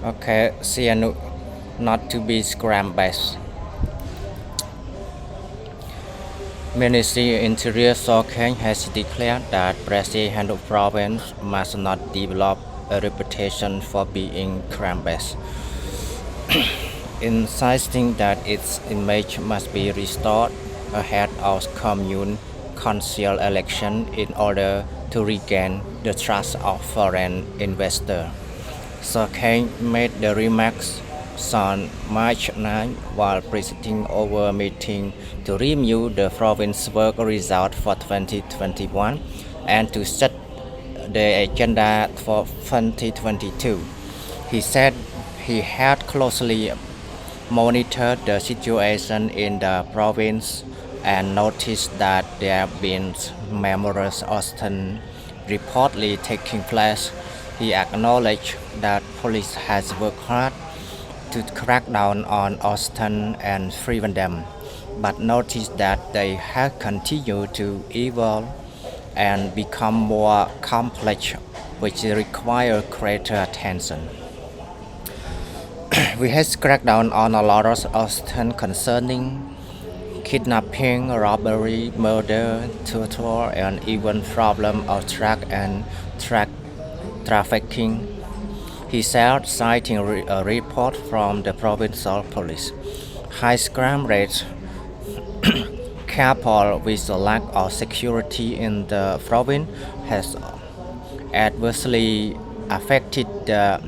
Okay, Sianu not to be scram-based. Ministry Interior Kheng has declared that Brazil Hanoi province must not develop a reputation for being crime-based, insisting that its image must be restored ahead of Commune Council Election in order to regain the trust of foreign investors. Kheng made the remarks on March 9 while presiding over a meeting to review the province work result for 2021 and to set the agenda for 2022. He said he had closely monitored the situation in the province and noticed that there have been numerous Austin reportedly taking place. He acknowledged that police has worked hard to crack down on Austin and prevent them, but noticed that they have continued to evolve and become more complex, which require greater attention. We have cracked down on a lot of Austin concerning kidnapping, robbery, murder, torture, and even problem of drug and trafficking. He said, citing a report from the provincial police. High crime rates, coupled with the lack of security in the province, has adversely affected the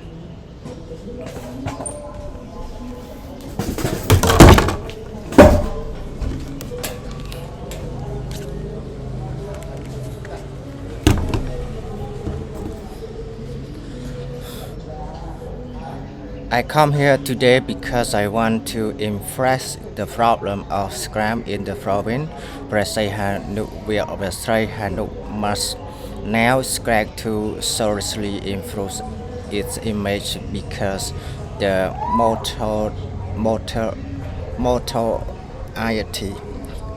I come here today because I want to emphasize the problem of crime in the province. Brazil must now strive to seriously improve its image because the notoriety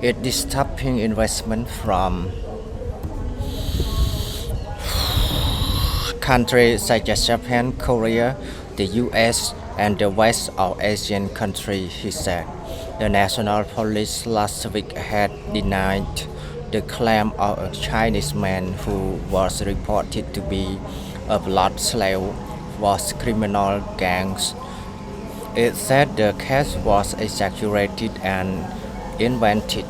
is disturbing investment from countries such as Japan, Korea, the US, and the West of Asian countries, he said. The National Police last week had denied the claim of a Chinese man who was reported to be a blood slave for criminal gangs. It said the case was exaggerated and invented,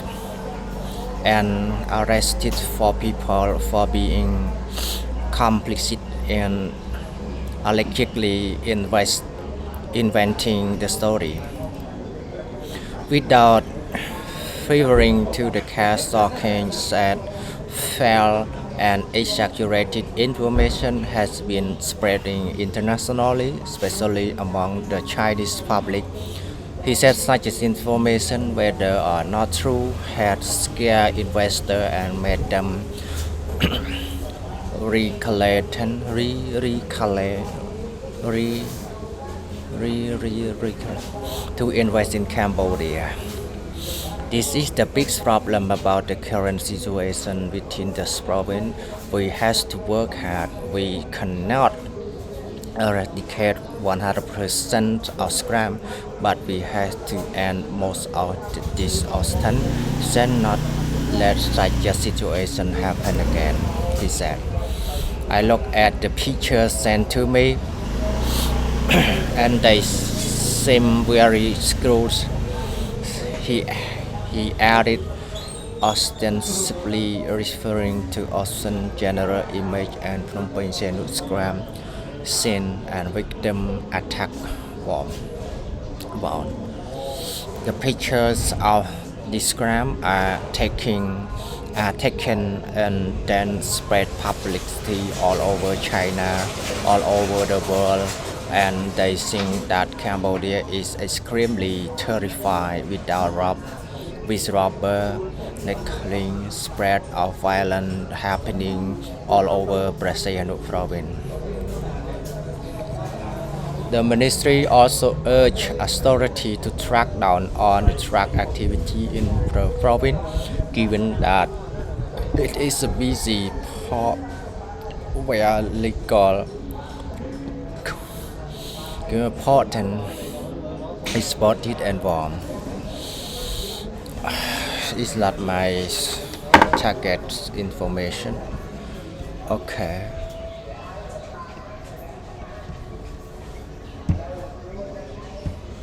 and arrested four people for being complicit in allegedly inventing the story. Without referring to the case, Kheng said false and exaggerated information has been spreading internationally, especially among the Chinese public. He said such information, whether or not true, had scared investors and made them recalculate to invest in Cambodia. This is the big problem about the current situation within this province. We have to work hard. We cannot eradicate 100% of crime, but we have to end most of this Austin. Should not let such a situation happen again, he said. I look at the pictures sent to me and they seem very screwed. He added, ostensibly referring to Austin's general image and Phnom Penh crime scene and victim attack bomb. The pictures of this crime are taken and then spread publicly all over China, all over the world, and they think that Cambodia is extremely terrified with robber, necklace, spread of violence happening all over Brazil province. The ministry also urged authorities to track down on the drug activity in the province, given that it is a busy port where legal Important is spotted and warm. It's not my target information. Okay.